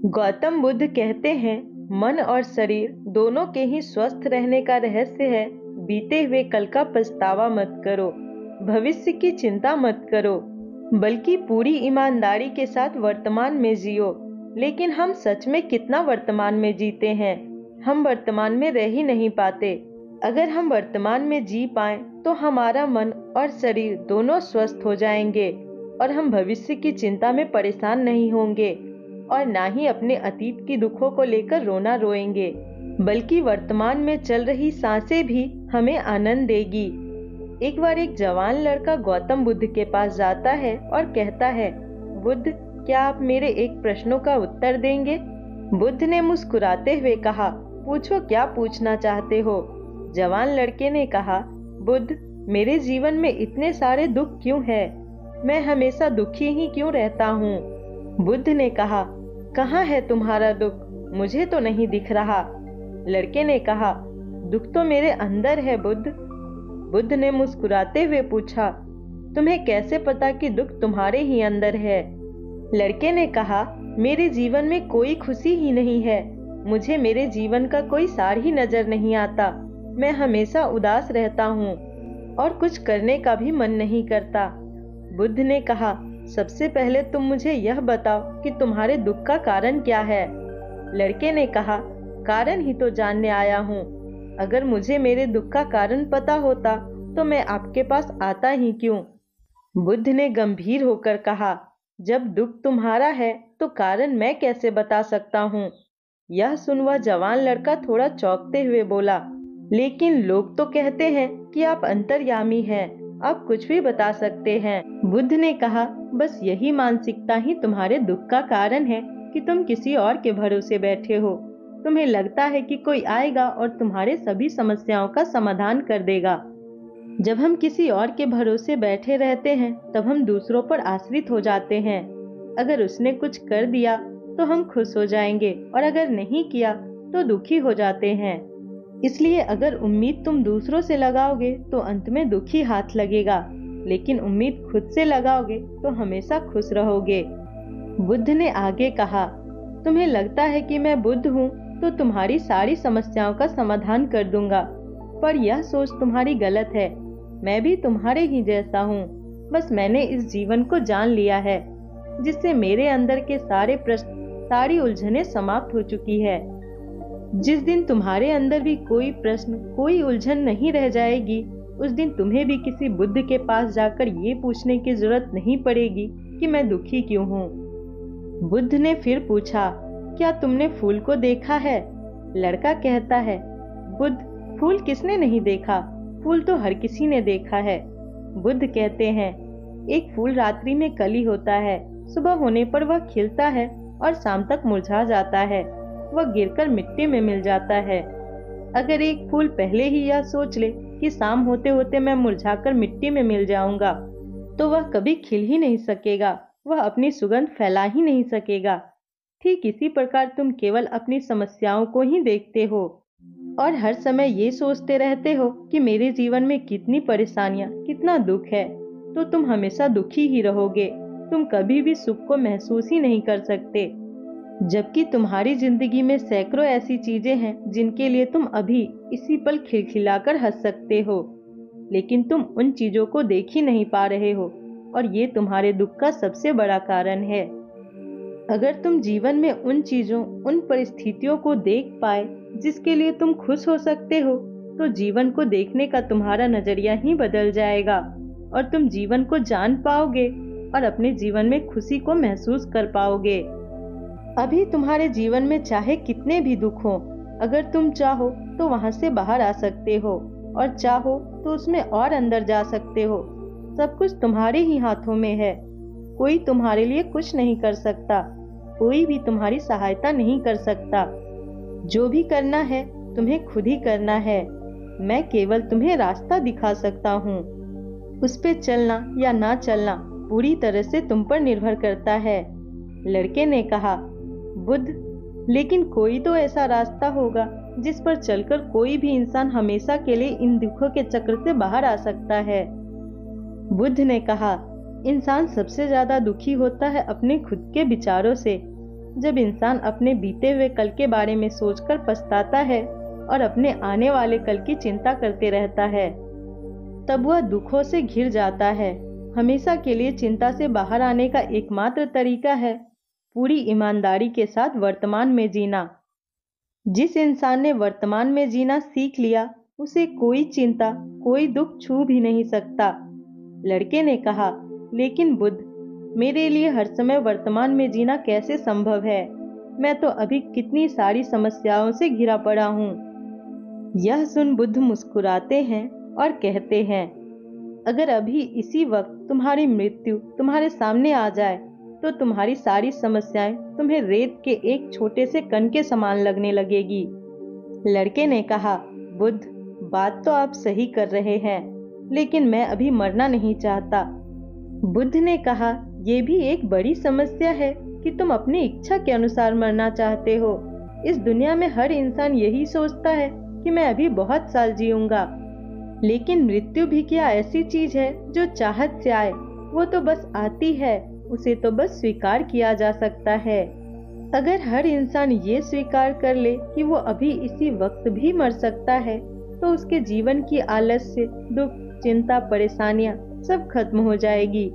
गौतम बुद्ध कहते हैं, मन और शरीर दोनों के ही स्वस्थ रहने का रहस्य है बीते हुए कल का पछतावा मत करो, भविष्य की चिंता मत करो, बल्कि पूरी ईमानदारी के साथ वर्तमान में जियो। लेकिन हम सच में कितना वर्तमान में जीते हैं? हम वर्तमान में रह ही नहीं पाते। अगर हम वर्तमान में जी पाएं तो हमारा मन और शरीर दोनों स्वस्थ हो जाएंगे और हम भविष्य की चिंता में परेशान नहीं होंगे और ना ही अपने अतीत की दुखों को लेकर रोना रोएंगे, बल्कि वर्तमान में चल रही सांसें भी हमें आनंद देगी। एक बार एक जवान लड़का गौतम बुद्ध के पास जाता है और कहता है, बुद्ध, क्या आप मेरे एक प्रश्नों का उत्तर देंगे? बुद्ध ने मुस्कुराते हुए कहा, पूछो, क्या पूछना चाहते हो? जवान लड़के ने कहा, बुद्ध, मेरे जीवन में इतने सारे दुख क्यों है? मैं हमेशा दुखी ही क्यों रहता हूँ? बुद्ध ने कहा, कहाँ है तुम्हारा दुख? मुझे तो नहीं दिख रहा। लड़के ने कहा, दुख तो मेरे अंदर है बुद्ध। बुद्ध ने मुस्कुराते हुए पूछा, तुम्हें कैसे पता कि दुख तुम्हारे ही अंदर है? लड़के ने कहा, मेरे जीवन में कोई खुशी ही नहीं है। मुझे मेरे जीवन का कोई सार ही नजर नहीं आता। मैं हमेशा उदास रहता हूँ और कुछ करने का भी मन नहीं करता। बुद्ध ने कहा, सबसे पहले तुम मुझे यह बताओ कि तुम्हारे दुख का कारण क्या है? लड़के ने कहा, कारण ही तो जानने आया हूँ। अगर मुझे मेरे दुख का कारण पता होता तो मैं आपके पास आता ही क्यों? बुद्ध ने गंभीर होकर कहा, जब दुख तुम्हारा है तो कारण मैं कैसे बता सकता हूँ? यह सुन वह जवान लड़का थोड़ा चौंकते हुए बोला, लेकिन लोग तो कहते हैं कि आप अंतर्यामी हैं, आप कुछ भी बता सकते हैं। बुद्ध ने कहा, बस यही मानसिकता ही तुम्हारे दुख का कारण है कि तुम किसी और के भरोसे बैठे हो। तुम्हें लगता है कि कोई आएगा और तुम्हारे सभी समस्याओं का समाधान कर देगा। जब हम किसी और के भरोसे बैठे रहते हैं तब हम दूसरों पर आश्रित हो जाते हैं। अगर उसने कुछ कर दिया तो हम खुश हो जाएंगे और अगर नहीं किया तो दुखी हो जाते हैं। इसलिए अगर उम्मीद तुम दूसरों से लगाओगे तो अंत में दुख ही हाथ लगेगा, लेकिन उम्मीद खुद से लगाओगे तो हमेशा खुश रहोगे। बुद्ध ने आगे कहा, तुम्हें लगता है कि मैं बुद्ध हूँ तो तुम्हारी सारी समस्याओं का समाधान कर दूंगा, पर यह सोच तुम्हारी गलत है। मैं भी तुम्हारे ही जैसा हूँ, बस मैंने इस जीवन को जान लिया है, जिससे मेरे अंदर के सारे प्रश्न, सारी उलझनें समाप्त हो चुकी है। जिस दिन तुम्हारे अंदर भी कोई प्रश्न, कोई उलझन नहीं रह जाएगी, उस दिन तुम्हें भी किसी बुद्ध के पास जाकर ये पूछने की जरूरत नहीं पड़ेगी कि मैं दुखी क्यों हूँ। बुद्ध ने फिर पूछा, क्या तुमने फूल को देखा है? लड़का कहता है, बुद्ध, फूल किसने नहीं देखा? फूल तो हर किसी ने देखा है। बुद्ध कहते हैं, एक फूल रात्रि में कली होता है, सुबह होने पर वह खिलता है और शाम तक मुरझा जाता है, वह गिरकर मिट्टी में मिल जाता है। अगर एक फूल पहले ही यह सोच ले कि शाम होते होते मैं मुरझाकर मिट्टी में मिल जाऊंगा, तो वह कभी खिल ही नहीं सकेगा, वह अपनी सुगंध फैला ही नहीं सकेगा। ठीक इसी प्रकार तुम केवल अपनी समस्याओं को ही देखते हो और हर समय ये सोचते रहते हो कि मेरे जीवन में कितनी परेशानियां, कितना दुख है, तो तुम हमेशा दुखी ही रहोगे। तुम कभी भी सुख को महसूस ही नहीं कर सकते, जबकि तुम्हारी जिंदगी में सैकड़ों ऐसी चीजें हैं जिनके लिए तुम अभी इसी पल खिलखिलाकर हंस सकते हो, लेकिन तुम उन चीजों को देख ही नहीं पा रहे हो और ये तुम्हारे दुख का सबसे बड़ा कारण है। अगर तुम जीवन में उन चीजों, उन परिस्थितियों को देख पाए जिसके लिए तुम खुश हो सकते हो, तो जीवन को देखने का तुम्हारा नजरिया ही बदल जाएगा और तुम जीवन को जान पाओगे और अपने जीवन में खुशी को महसूस कर पाओगे। अभी तुम्हारे जीवन में चाहे कितने भी दुख हो, अगर तुम चाहो तो वहां से बाहर आ सकते हो और चाहो तो उसमें और अंदर जा सकते हो। सब कुछ तुम्हारे ही हाथों में है। कोई तुम्हारे लिए कुछ नहीं कर सकता, कोई भी तुम्हारी सहायता नहीं कर सकता। जो भी करना है तुम्हें खुद ही करना है। मैं केवल तुम्हें रास्ता दिखा सकता हूँ। उस पे चलना या ना चलना पूरी तरह से तुम पर निर्भर करता है। लड़के ने कहा, बुद्ध, लेकिन कोई तो ऐसा रास्ता होगा जिस पर चलकर कोई भी इंसान हमेशा के लिए इन दुखों के चक्र से बाहर आ सकता है। बुद्ध ने कहा, इंसान सबसे ज्यादा दुखी होता है अपने खुद के विचारों से। जब इंसान अपने बीते हुए कल के बारे में सोचकर पछताता है और अपने आने वाले कल की चिंता करते रहता है, तब वह दुखों से घिर जाता है। हमेशा के लिए चिंता से बाहर आने का एकमात्र तरीका है पूरी ईमानदारी के साथ वर्तमान में जीना। जिस इंसान ने वर्तमान में जीना सीख लिया, उसे कोई चिंता, कोई दुख छू भी नहीं सकता। लड़के ने कहा, लेकिन बुद्ध, मेरे लिए हर समय वर्तमान में जीना कैसे संभव है? मैं तो अभी कितनी सारी समस्याओं से घिरा पड़ा हूँ। यह सुन बुद्ध मुस्कुराते हैं और कहते हैं, अगर अभी इसी वक्त तुम्हारी मृत्यु तुम्हारे सामने आ जाए तो तुम्हारी सारी समस्याएं तुम्हें रेत के एक छोटे से कण के समान लगने लगेगी। लड़के ने कहा, बुद्ध, बात तो आप सही कर रहे हैं, लेकिन मैं अभी मरना नहीं चाहता। बुद्ध ने कहा, ये भी एक बड़ी समस्या है कि तुम अपनी इच्छा के अनुसार मरना चाहते हो। इस दुनिया में हर इंसान यही सोचता है कि मैं अभी बहुत साल जीऊंगा, लेकिन मृत्यु भी क्या ऐसी चीज है जो चाहत से आए? वो तो बस आती है, उसे तो बस स्वीकार किया जा सकता है। अगर हर इंसान ये स्वीकार कर ले कि वो अभी इसी वक्त भी मर सकता है, तो उसके जीवन की आलस्य, दुख, चिंता, परेशानियां सब खत्म हो जाएगी।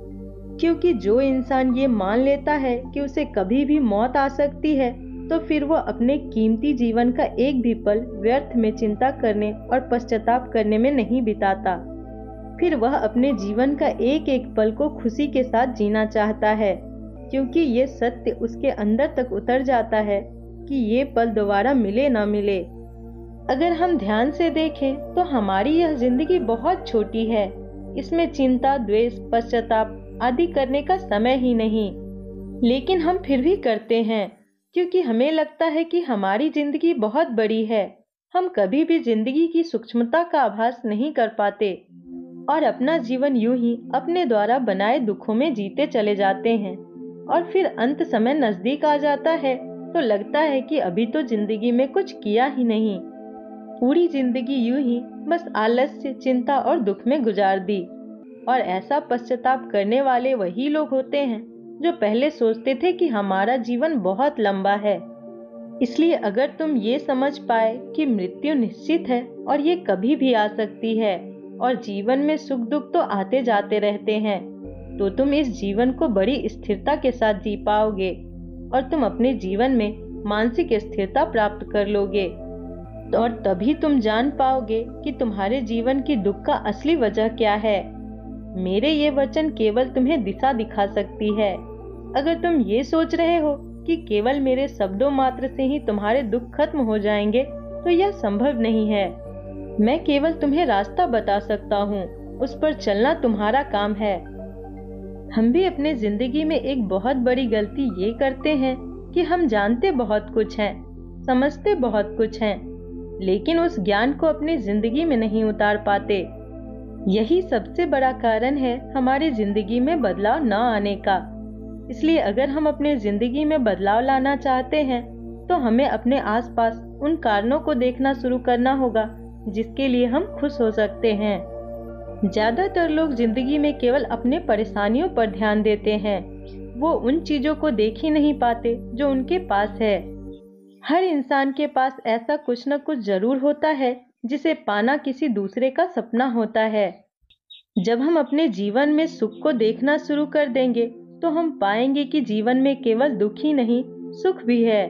क्योंकि जो इंसान ये मान लेता है कि उसे कभी भी मौत आ सकती है, तो फिर वो अपने कीमती जीवन का एक भी पल व्यर्थ में चिंता करने और पश्चाताप करने में नहीं बिताता। फिर वह अपने जीवन का एक एक पल को खुशी के साथ जीना चाहता है, क्योंकि ये सत्य उसके अंदर तक उतर जाता है कि ये पल दोबारा मिले ना मिले। अगर हम ध्यान से देखें तो हमारी यह जिंदगी बहुत छोटी है। इसमें चिंता, द्वेष, पश्चाताप आदि करने का समय ही नहीं, लेकिन हम फिर भी करते हैं, क्योंकि हमें लगता है कि हमारी जिंदगी बहुत बड़ी है। हम कभी भी जिंदगी की सूक्ष्मता का आभास नहीं कर पाते और अपना जीवन यूं ही अपने द्वारा बनाए दुखों में जीते चले जाते हैं। और फिर अंत समय नजदीक आ जाता है तो लगता है कि अभी तो जिंदगी में कुछ किया ही नहीं। पूरी जिंदगी यूं ही बस आलस्य, चिंता और दुख में गुजार दी। और ऐसा पश्चाताप करने वाले वही लोग होते हैं जो पहले सोचते थे कि हमारा जीवन बहुत लंबा है। इसलिए अगर तुम ये समझ पाए कि मृत्यु निश्चित है और ये कभी भी आ सकती है और जीवन में सुख दुख तो आते जाते रहते हैं, तो तुम इस जीवन को बड़ी स्थिरता के साथ जी पाओगे और तुम अपने जीवन में मानसिक स्थिरता प्राप्त कर लोगे। और तभी तुम जान पाओगे कि तुम्हारे जीवन की दुख का असली वजह क्या है। मेरे ये वचन केवल तुम्हें दिशा दिखा सकती है। अगर तुम ये सोच रहे हो कि केवल मेरे शब्दों मात्र से ही तुम्हारे दुख खत्म हो जाएंगे, तो यह संभव नहीं है। मैं केवल तुम्हें रास्ता बता सकता हूँ, उस पर चलना तुम्हारा काम है। हम भी अपने जिंदगी में एक बहुत बड़ी गलती ये करते हैं कि हम जानते बहुत कुछ हैं, समझते बहुत कुछ हैं, लेकिन उस ज्ञान को अपनी जिंदगी में नहीं उतार पाते। यही सबसे बड़ा कारण है हमारी जिंदगी में बदलाव न आने का। इसलिए अगर हम अपने जिंदगी में बदलाव लाना चाहते हैं, तो हमें अपने आसपास उन कारणों को देखना शुरू करना होगा जिसके लिए हम खुश हो सकते हैं। ज्यादातर लोग जिंदगी में केवल अपने परेशानियों पर ध्यान देते हैं। वो उन चीजों को देख ही नहीं पाते जो उनके पास है। हर इंसान के पास ऐसा कुछ न कुछ जरूर होता है जिसे पाना किसी दूसरे का सपना होता है। जब हम अपने जीवन में सुख को देखना शुरू कर देंगे, तो हम पाएंगे कि जीवन में केवल दुख ही नहीं, सुख भी है।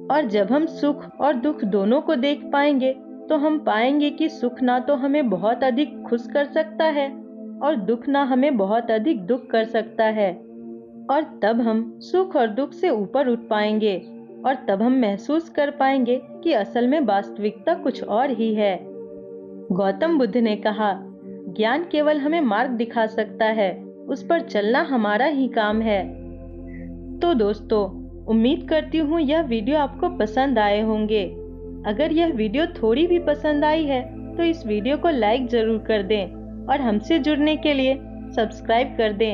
और जब हम सुख और दुख दोनों को देख पाएंगे, तो हम पाएंगे कि सुख ना तो हमें बहुत अधिक खुश कर सकता है और दुख ना हमें बहुत अधिक दुख कर सकता है। और तब हम सुख और दुख से ऊपर उठ पाएंगे और तब हम महसूस कर पाएंगे कि असल में वास्तविकता कुछ और ही है। गौतम बुद्ध ने कहा, ज्ञान केवल हमें मार्ग दिखा सकता है, उस पर चलना हमारा ही काम है। तो दोस्तों, उम्मीद करती हूँ यह वीडियो आपको पसंद आए होंगे। अगर यह वीडियो थोड़ी भी पसंद आई है तो इस वीडियो को लाइक जरूर कर दें और हमसे जुड़ने के लिए सब्सक्राइब कर दें।